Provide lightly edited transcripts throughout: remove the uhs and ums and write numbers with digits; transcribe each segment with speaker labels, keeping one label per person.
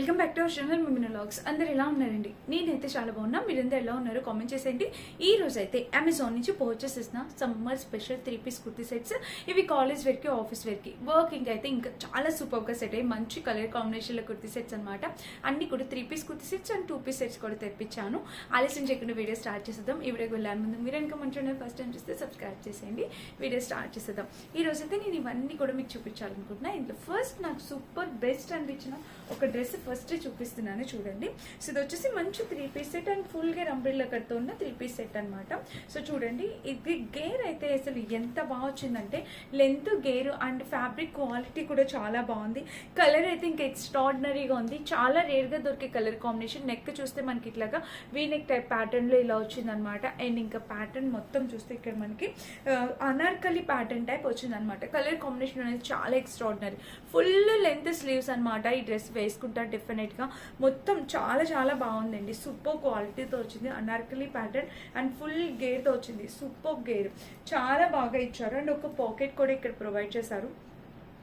Speaker 1: Welcome back to our channel మిమిన vlogs. అందరు ఎలా ఉన్నారండి? నేనైతే చాలా బాగున్నా. మీరందరూ ఎలా ఉన్నారో కామెంట్ చేసేయండి. ఈ రోజు అయితే అమెజాన్ నుంచి పర్చేస్ చేసిన summer special 3 piece kurti sets. ఇవి కాలేజ్ వేర్కి, ఆఫీస్ వేర్కి, వర్కింగ్ అయితే ఇంకా చాలా సూపర్గా సెట్ అయ్యి మంచి కలర్ కాంబినేషన్లో కుర్తీ సెట్స్ అనమాట. అన్ని కూడా 3 piece kurti sets and 2 piece sets కూడా తెప్పించాను. ఆలస్యం చేయకుండా వీడియో స్టార్ట్ చేసేద్దాం. ఈ వీడియోకి వెళ్ళాను ముందు మీరు ఇంకా మంచిగా ఫస్ట్ టైం చూస్తే సబ్స్క్రైబ్ చేసేయండి. వీడియో స్టార్ట్ చేసేద్దాం. ఈ రోజు అయితే నేను ఇవన్నీ కూడా మీకు చూపించాలనుకుంటున్నా. ఇంట్లో ఫస్ట్ నాకు సూపర్ బెస్ట్ అనిపించిన ఒక డ్రెస్ ఫస్ట్ చూపిస్తున్నాను చూడండి. సో ఇది వచ్చేసి మంచి 3 పీస్ సెట్ అండ్ ఫుల్గా అంబ్రెల్లా కట్తో ఉన్న 3 పీస్ సెట్ అనమాట. సో చూడండి, ఇది గేర్ అయితే అసలు ఎంత బాగా వచ్చిందంటే length, gear and fabric quality కూడా చాలా బాగుంది. కలర్ అయితే ఇంకా ఎక్స్ట్రాడినరీగా ఉంది. చాలా రేర్గా దొరికే కలర్ కాంబినేషన్. నెక్ చూస్తే మనకి ఇట్లాగా వీ నెక్ టైప్ ప్యాటర్న్లో ఇలా వచ్చిందనమాట. అండ్ ఇంకా ప్యాటర్న్ మొత్తం చూస్తే ఇక్కడ మనకి అనార్కలి ప్యాటర్న్ టైప్ వచ్చిందనమాట. కలర్ కాంబినేషన్ అనేది చాలా ఎక్స్ట్రాడినరీ. ఫుల్ లెంత్ స్లీవ్స్ అనమాట. ఈ డ్రెస్ వేసుకుంటా డెఫినెట్గా మొత్తం చాలా చాలా బాగుందండి. సూపర్ క్వాలిటీతో వచ్చింది. అనార్కలి ప్యాటర్న్ అండ్ ఫుల్ గేర్తో వచ్చింది. సూపర్ గేర్ చాలా బాగా ఇచ్చారు. అండ్ ఒక పాకెట్ కూడా ఇక్కడ ప్రొవైడ్ చేశారు.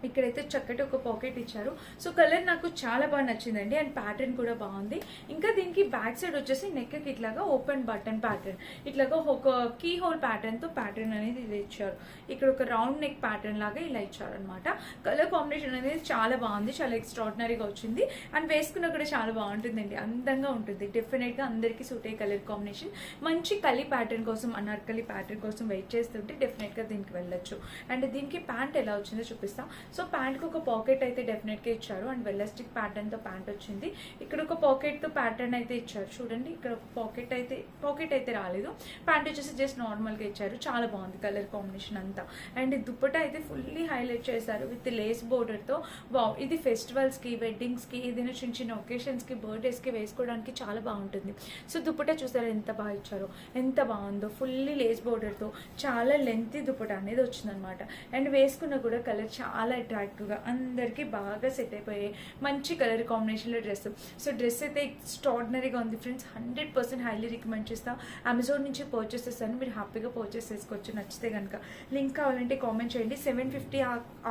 Speaker 1: ఇక్కడైతే చక్కటి ఒక పాకెట్ ఇచ్చారు. సో కలర్ నాకు చాలా బాగా నచ్చిందండి. అండ్ ప్యాటర్న్ కూడా బాగుంది. ఇంకా దీనికి బ్యాక్ సైడ్ వచ్చేసి నెక్కి ఇట్లాగా ఓపెన్ బటన్ ప్యాటర్న్, ఇట్లాగా ఒక కీ హోల్ ప్యాటర్న్తో ప్యాటర్న్ అనేది ఇది ఇచ్చారు. ఇక్కడ ఒక రౌండ్ నెక్ ప్యాటర్న్ లాగా ఇలా ఇచ్చారు అనమాట. కలర్ కాంబినేషన్ అనేది చాలా బాగుంది. చాలా ఎక్స్ట్రాడినరీగా వచ్చింది. అండ్ వేసుకున్న కూడా చాలా బాగుంటుందండి. అందంగా ఉంటుంది. డెఫినెట్గా అందరికీ సూట్ అయ్యే కలర్ కాంబినేషన్. మంచి కలి ప్యాటర్న్ కోసం, అనార్కలి ప్యాటర్న్ కోసం వెయిట్ చేస్తుంటే డెఫినెట్గా దీనికి వెళ్ళొచ్చు. అండ్ దీనికి ప్యాంట్ ఎలా వచ్చిందో చూపిస్తాం. సో ప్యాంట్కి ఒక పాకెట్ అయితే డెఫినెట్గా ఇచ్చారు. అండ్ వెల్లస్టిక్ ప్యాటర్న్తో ప్యాంట్ వచ్చింది. ఇక్కడ ఒక పాకెట్తో ప్యాటర్న్ అయితే ఇచ్చారు. చూడండి, ఇక్కడ ఒక పాకెట్ అయితే రాలేదు. ప్యాంట్ వచ్చేసి జస్ట్ నార్మల్గా ఇచ్చారు. చాలా బాగుంది కలర్ కాంబినేషన్ అంతా. అండ్ దుప్పటా అయితే ఫుల్లీ హైలైట్ చేశారు విత్ లేస్ బోర్డర్తో. వావ్, ఇది ఫెస్టివల్స్కి, వెడ్డింగ్స్కి, ఏదైనా చిన్న చిన్న ఒకేషన్స్కి, బర్త్డేస్కి వేసుకోవడానికి చాలా బాగుంటుంది. సో దుప్పటా చూసారా ఎంత బాగా ఇచ్చారో, ఎంత బాగుందో. ఫుల్లీ లేస్ బోర్డర్తో చాలా లెంతీ దుప్పటా అనేది వచ్చిందనమాట. అండ్ వేసుకున్న కూడా కలర్ చాలా అట్రాక్టివ్గా అందరికీ బాగా సెట్ అయిపోయే మంచి కలర్ కాంబినేషన్లో డ్రెస్. సో డ్రెస్ అయితే ఎక్స్ట్రాడినరీగా ఉంది ఫ్రెండ్స్. 100% హైలీ రికమెండ్ చేస్తా. అమెజాన్ నుంచి పర్చేస్ చేస్తాను. మీరు హ్యాపీగా పర్చేస్ చేసుకోవచ్చు నచ్చితే కనుక. లింక్ కావాలంటే కామెంట్ చేయండి. 750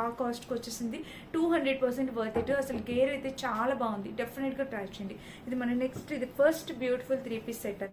Speaker 1: ఆ కాస్ట్కి వచ్చేసింది. 200% వర్త్ ఇట్. అసలు గేర్ అయితే చాలా బాగుంది. డెఫినెట్గా ట్రై చేయండి. ఇది మన నెక్స్ట్, ఇది first beautiful 3 piece set.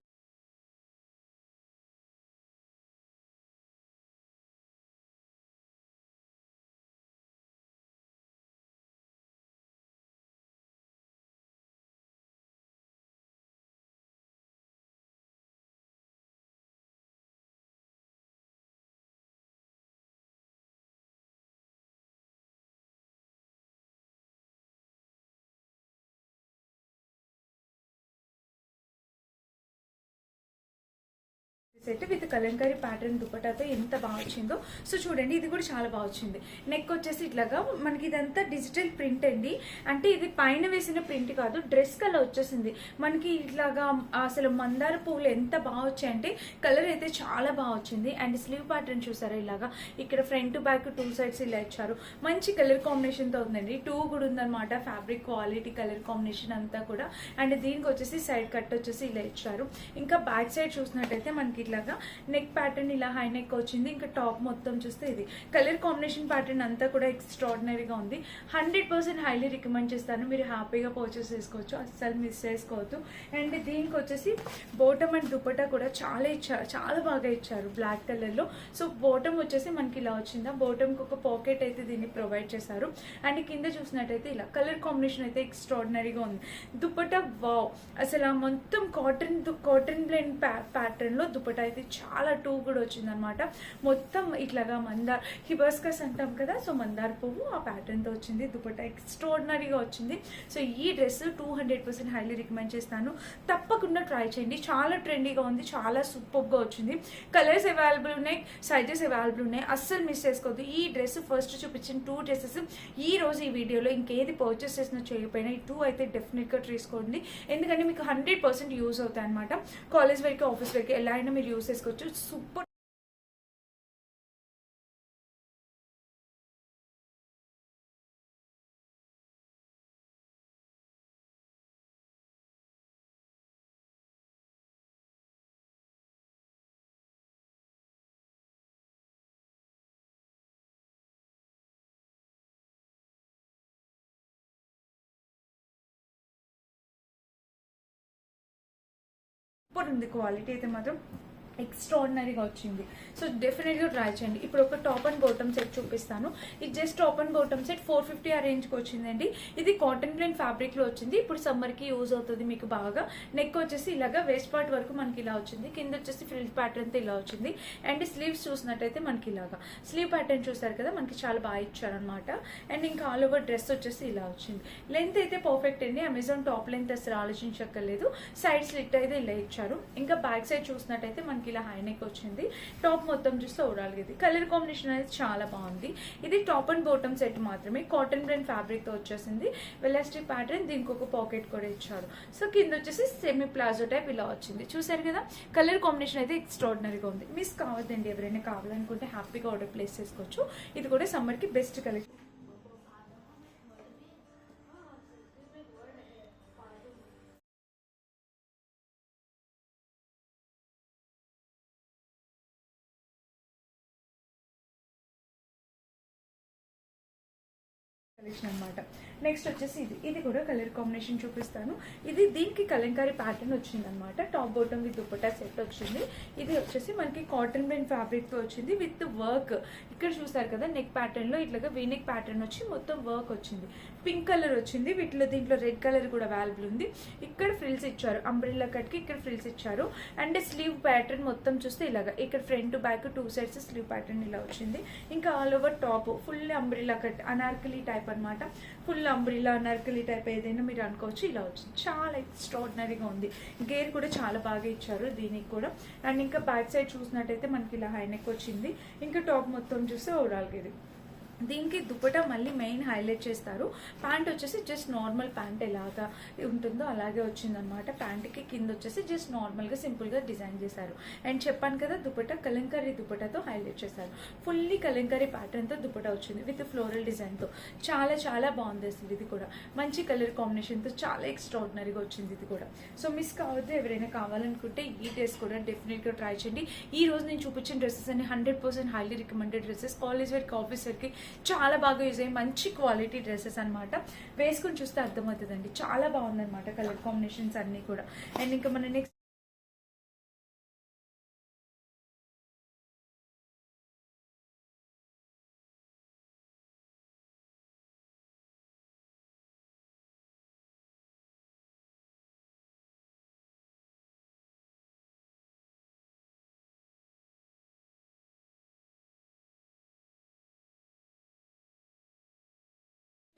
Speaker 1: Set with Kalamkari pattern దుపట్టాతో ఎంత బాగా వచ్చిందో. సో చూడండి, ఇది కూడా చాలా బాగా వచ్చింది. నెక్ వచ్చేసి ఇట్లాగా మనకి ఇదంతా డిజిటల్ ప్రింట్ అండి. అంటే ఇది పైన వేసిన ప్రింట్ కాదు, డ్రెస్ కలర్ వచ్చేసింది మనకి ఇట్లాగా. అసలు మందార పువ్వులు ఎంత బాగా వచ్చాయంటే కలర్ అయితే చాలా బాగా వచ్చింది. అండ్ స్లీవ్ ప్యాటర్న్ చూసారా, ఇలాగా ఇక్కడ ఫ్రంట్ బ్యాక్ 2 సైడ్స్ ఇలా ఇచ్చారు. మంచి కలర్ కాంబినేషన్తో ఉందండి. 2 కూడా ఉందన్నమాట. ఫ్యాబ్రిక్ క్వాలిటీ, కలర్ కాంబినేషన్ అంతా కూడా. అండ్ దీనికి వచ్చేసి సైడ్ కట్ వచ్చేసి ఇలా ఇచ్చారు. ఇంకా బ్యాక్ సైడ్ చూసినట్టయితే మనకి ఇట్లాగా నెక్ ప్యాటర్న్ ఇలా హై నెక్ వచ్చింది. ఇంకా టాప్ మొత్తం చూస్తే ఇది కలర్ కాంబినేషన్ ప్యాటర్న్ అంతా కూడా ఎక్స్ట్రాడినరీగా ఉంది. 100% హైలీ రికమెండ్ చేస్తాను. మీరు హ్యాపీగా పర్చేస్ చేసుకోవచ్చు, అస్సలు మిస్ చేసుకోవద్దు. అండ్ దీనికి వచ్చేసి బోటమ్ అండ్ దుపట్టా కూడా చాలా ఇచ్చారు. చాలా బాగా ఇచ్చారు బ్లాక్ కలర్లో. సో బోటమ్ వచ్చేసి మనకి ఇలా వచ్చిందా. బోటమ్కి ఒక పాకెట్ అయితే దీన్ని ప్రొవైడ్ చేశారు. అండ్ కింద చూసినట్టయితే ఇలా కలర్ కాంబినేషన్ అయితే ఎక్స్ట్రాడినరీగా ఉంది. దుపట్టా వావ్, అసలు మొత్తం కాటన్ బ్లెండ్ ప్యాటర్న్లో దుపట్టా అయితే చాలా 2 కూడా వచ్చిందనమాట. మొత్తం ఇట్లాగా మందార్ హిబస్కస్ అంటాం కదా, సో మందార్ పువ్వు ఆ ప్యాటర్న్తో వచ్చింది. దుపట్టా ఎక్స్ట్రాడినరీగా వచ్చింది. సో ఈ డ్రెస్ 200% హైలీ రికమెండ్ చేస్తాను. తప్పకుండా ట్రై చేయండి. చాలా ట్రెండీగా ఉంది. చాలా సూపర్గా వచ్చింది. కలర్స్ అవైలబుల్ ఉన్నాయి, సైజెస్ అవైలబుల్ ఉన్నాయి. అస్సలు మిస్ చేసుకోవద్దు. ఈ డ్రెస్ ఫస్ట్ చూపించిన 2 డ్రెస్సెస్ ఈ రోజు ఈ వీడియోలో ఇంకేది పర్చేస్ చేసినా చేయకపోయినా ఈ 2 అయితే డెఫినెట్గా తీసుకోండి. ఎందుకంటే మీకు 100% యూజ్ అవుతాయి అనమాట. కాలేజ్ వరకు, ఆఫీస్ వరకు ఎలా అయినా మీరు యూజ్ చేసుకోవచ్చు. సూపర్ సూపర్ ఉంది క్వాలిటీ అయితే మాత్రం ఎక్స్ట్రాడినరీగా వచ్చింది. సో డెఫినెట్గా ట్రై చేయండి. ఇప్పుడు ఒక టాప్ అండ్ బాటమ్ సెట్ చూపిస్తాను. ఇది just top and bottom set 450 ఆ రేంజ్కి వచ్చిందండి. ఇది కాటన్ ప్లెయిన్ ఫ్యాబ్రిక్లో వచ్చింది. ఇప్పుడు సమ్మర్కి యూజ్ అవుతుంది మీకు బాగా. నెక్ వచ్చేసి ఇలాగా వేస్ట్ పార్ట్ వరకు మనకి ఇలా వచ్చింది. కింద వచ్చేసి ఫ్రిల్ ప్యాటర్న్తో ఇలా వచ్చింది. అండ్ స్లీవ్స్ చూసినట్టయితే మనకి ఇలాగా స్లీవ్ ప్యాటర్న్ చూసారు కదా, మనకి చాలా బాగా ఇచ్చారనమాట. అండ్ ఇంకా ఆల్ ఓవర్ డ్రెస్ వచ్చేసి ఇలా వచ్చింది. లెంత్ అయితే పర్ఫెక్ట్ అండి. అమెజాన్ టాప్ లెంత్ అసలు ఆలోచించక్కర్లేదు. సైడ్ స్లిట్ అయితే ఇలా ఇచ్చారు. ఇంకా బ్యాక్ సైడ్ చూసినట్టయితే మనకి ఇలా హై నెక్ వచ్చింది. టాప్ మొత్తం చూస్తే ఓవరాల్ ఇది కలర్ కాంబినేషన్ అనేది చాలా బాగుంది. ఇది టాప్ అండ్ బాటమ్ సెట్ మాత్రమే. కాటన్ బ్రాండ్ ఫ్యాబ్రిక్ తో వచ్చేసింది. వెలాస్టిక్ ప్యాటర్న్, దీనికి ఒక పాకెట్ కూడా ఇచ్చారు. సో కింద వచ్చేసి సెమీ ప్లాజో టైప్ ఇలా వచ్చింది. చూసారు కదా, కలర్ కాంబినేషన్ అయితే ఎక్స్ట్రాడినరీగా ఉంది. మిస్ కావద్దండి. ఎవరైనా కావాలనుకుంటే హ్యాపీగా ఆర్డర్ ప్లేస్ చేసుకోవచ్చు. ఇది కూడా సమ్మర్ కి బెస్ట్ కలెక్షన్. అనమాట. నెక్స్ట్ వచ్చేసి ఇది కూడా కలర్ కాంబినేషన్ చూపిస్తాను. దీనికి కలంకారీ ప్యాటర్న్ వచ్చింది అనమాట. Top bottom with dupatta set వచ్చింది. ఇది వచ్చేసి మనకి కాటన్ బ్రాండ్ ఫ్యాబ్రిక్ తో వచ్చింది విత్ వర్క్. ఇక్కడ చూసారు కదా, నెక్ ప్యాటర్న్ లో ఇట్లాగా వీ నెక్ ప్యాటర్న్ వచ్చి మొత్తం వర్క్ వచ్చింది. పింక్ కలర్ వచ్చింది. దీంట్లో రెడ్ కలర్ కూడా అవైలబుల్ ఉంది. ఇక్కడ ఫ్రిల్స్ ఇచ్చారు. అంబ్రెల్లా కట్ కి ఇక్కడ ఫ్రిల్స్ ఇచ్చారు. అండ్ స్లీవ్ ప్యాటర్న్ మొత్తం చూస్తే ఇలాగా ఇక్కడ front to back 2 sides slew pattern ఇలా వచ్చింది. ఇంకా all over top full umbrella cut Anarkali type అనమాట. ఫుల్ అంబ్రిల్లా నర్కలి టైప్ ఏదైనా మీరు అనుకోవచ్చు. ఇలా వచ్చింది. చాలా ఎక్స్ట్రాడినరీగా ఉంది. గేర్ కూడా చాలా బాగా ఇచ్చారు దీనికి కూడా. అండ్ ఇంకా బ్యాక్ సైడ్ చూసినట్టయితే మనకి ఇలా హై నెక్ వచ్చింది. ఇంకా టాప్ మొత్తం చూస్తే ఓవరాల్గా ఇది. దీనికి దుపట్టా మళ్ళీ మెయిన్ హైలైట్ చేస్తారు. ప్యాంట్ వచ్చేసి జస్ట్ నార్మల్ ప్యాంట్ ఎలాగా ఉంటుందో అలాగే వచ్చిందనమాట. ప్యాంట్కి కింద వచ్చేసి జస్ట్ నార్మల్గా సింపుల్గా డిజైన్ చేశారు. అండ్ చెప్పాను కదా, దుపట్టా కలంకారీ దుపట్టాతో హైలైట్ చేశారు. ఫుల్లీ కలంకారీ ప్యాటర్న్తో దుపట్టా వచ్చింది విత్ ఫ్లోరల్ డిజైన్తో. చాలా చాలా బాగుంది అసలు. ఇది కూడా మంచి కలర్ కాంబినేషన్తో చాలా ఎక్స్ట్రాడినరీగా వచ్చింది ఇది కూడా. సో మిస్ కావద్దు. ఎవరైనా కావాలనుకుంటే ఈ డ్రెస్ కూడా డెఫినెట్గా ట్రై చేయండి. ఈ రోజు నేను చూపించిన డ్రెస్సెస్ అన్ని 100% హైలీ రికమెండెడ్ డ్రెస్సెస్. కాలేజ్ వేర్కి, ఆఫీస్ వేర్కి చాలా బాగా యూజ్ అయ్యి మంచి క్వాలిటీ డ్రెస్సెస్ అనమాట. వేసుకుని చూస్తే అర్థమవుతుందండి. చాలా బాగుందన్నమాట కలర్ కాంబినేషన్స్ అన్ని కూడా. అండ్ ఇంకా మన నెక్స్ట్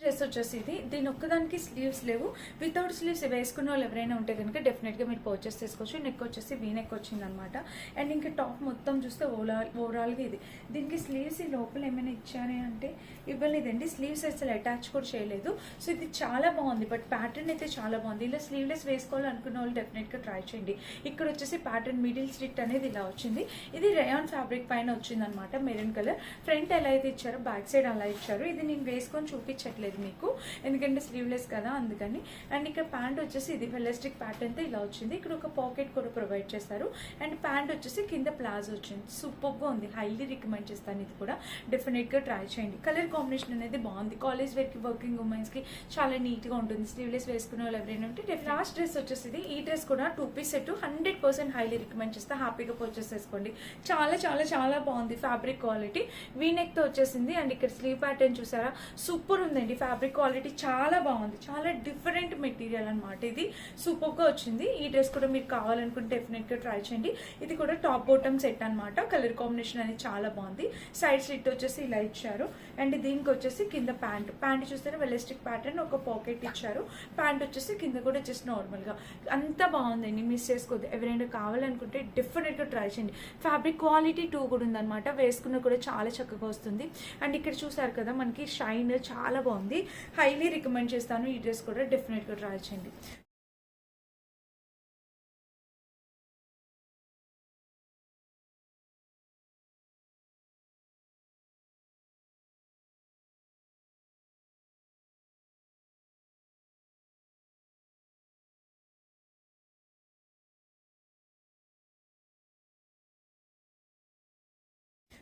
Speaker 1: డ్రెస్ వచ్చేసి దీని ఒక్కదానికి స్లీవ్స్ లేవు. వితౌట్ స్లీవ్స్ వేసుకున్న వాళ్ళు ఎవరైనా ఉంటే కనుక డెఫినెట్గా మీరు పర్చేస్ చేసుకోవచ్చు. నెక్ వచ్చేసి వీ నెక్ వచ్చింది అనమాట. అండ్ ఇంకా టాప్ మొత్తం చూస్తే ఓవరాల్గా ఇది. దీనికి స్లీవ్స్ లోపల ఏమైనా ఇచ్చారే అంటే ఇవ్వలేదండి. స్లీవ్స్ అసలు అటాచ్ కూడా చేయలేదు. సో ఇది చాలా బాగుంది. బట్ ప్యాటర్న్ అయితే చాలా బాగుంది. ఇలా స్లీవ్లెస్ వేసుకోవాలనుకున్న వాళ్ళు డెఫినెట్గా ట్రై చేయండి. ఇక్కడ వచ్చేసి ప్యాటర్న్ మిడిల్ స్లిట్ అనేది ఇలా వచ్చింది. ఇది రేయాన్ ఫ్యాబ్రిక్ పైన వచ్చింది అనమాట. Maroon colour. ఫ్రంట్ ఎలా అయితే ఇచ్చారో బ్యాక్ సైడ్ అలా ఇచ్చారు. ఇది నేను వేసుకొని చూపించట్లేదు మీకు, ఎందుకంటే స్లీవ్లెస్ కదా అందుకని. అండ్ ఇక్కడ ప్యాంట్ వచ్చేసి ఇది ఎలాస్టిక్ ప్యాటర్న్ తో ఇలా వచ్చింది. ఇక్కడ ఒక పాకెట్ కూడా ప్రొవైడ్ చేస్తారు. అండ్ ప్యాంట్ వచ్చేసి కింద ప్లాజో వచ్చింది. సూపర్ గా ఉంది. హైలీ రికమెండ్ చేస్తాను. ఇది కూడా డెఫినెట్ గా ట్రై చేయండి. కలర్ కాంబినేషన్ అనేది బాగుంది. కాలేజ్ వేర్ కి, వర్కింగ్ ఉమెన్స్ కి చాలా నీట్ గా ఉంటుంది. స్లీవ్లెస్ వేసుకునే వాళ్ళు ఎవరైనా ఉంటే లాస్ట్ డ్రెస్ వచ్చేసి ఈ డ్రెస్ కూడా 2 పీస్ సెట్ 100% హైలీ రికమెండ్ చేస్తా. హ్యాపీగా పర్చేస్ చేసుకోండి. చాలా చాలా చాలా బాగుంది. ఫ్యాబ్రిక్ క్వాలిటీ వీ నెక్ తో వచ్చేసింది. అండ్ ఇక్కడ స్లీవ్ ప్యాటర్న్ చూసారా, సూపర్ ఉందండి. ఫ్యాబ్రిక్ క్వాలిటీ చాలా బాగుంది. చాలా డిఫరెంట్ మెటీరియల్ అనమాట. ఇది సూపర్ గా వచ్చింది. ఈ డ్రెస్ కూడా మీరు కావాలనుకుంటే డెఫినెట్ గా ట్రై చేయండి. ఇది కూడా టాప్ బాటమ్ సెట్ అనమాట. కలర్ కాంబినేషన్ అనేది చాలా బాగుంది. సైడ్ స్లిట్ వచ్చేసి ఇలా ఇచ్చారు. అండ్ దీనికి వచ్చేసి కింద ప్యాంట్ చూస్తే వెలాస్టిక్ ప్యాటర్న్, ఒక పాకెట్ ఇచ్చారు. ప్యాంట్ వచ్చేసి కింద కూడా జస్ట్ నార్మల్ గా. అంత బాగుందండి. మిస్ చేసుకోవద్దు. ఎవరైనా కావాలనుకుంటే డెఫినెట్ గా ట్రై చేయండి. ఫ్యాబ్రిక్ క్వాలిటీ 2 కూడా ఉందన్నమాట. వేసుకున్న కూడా చాలా చక్కగా వస్తుంది. అండ్ ఇక్కడ చూసారు కదా, మనకి షైన్ చాలా బాగుంది. హైలీ రికమెండ్ చేస్తాను. ఈ డ్రెస్ కూడా డెఫినెట్ గా ట్రై చేయండి.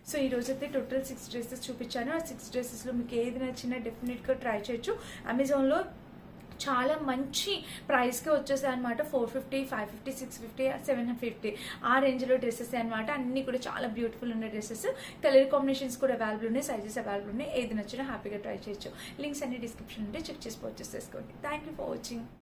Speaker 1: సో ఈ రోజైతే టోటల్ 6 డ్రెస్సెస్ చూపించాను. ఆ 6 డ్రెస్సెస్లో మీకు ఏది నచ్చినా డెఫినెట్గా ట్రై చేయొచ్చు. అమెజాన్లో చాలా మంచి ప్రైస్కి వచ్చేసాయి అనమాట. 450, 550, 650, 750 ఆ రేంజ్లో డ్రెస్సెస్ అనమాట. అన్ని కూడా చాలా బ్యూటిఫుల్ ఉన్న డ్రెస్సెస్. కలర్ కాంబినేషన్స్ కూడా అవైలబుల్ ఉన్నాయి, సైజెస్ అవైలబుల్ ఉన్నాయి. ఏది నచ్చినా హ్యాపీగా ట్రై చేయొచ్చు. లింక్స్ అన్ని డిస్క్రిప్షన్ ఉంటే చెక్ చేసి పర్చేస్ చేసుకోండి. Thank you for watching.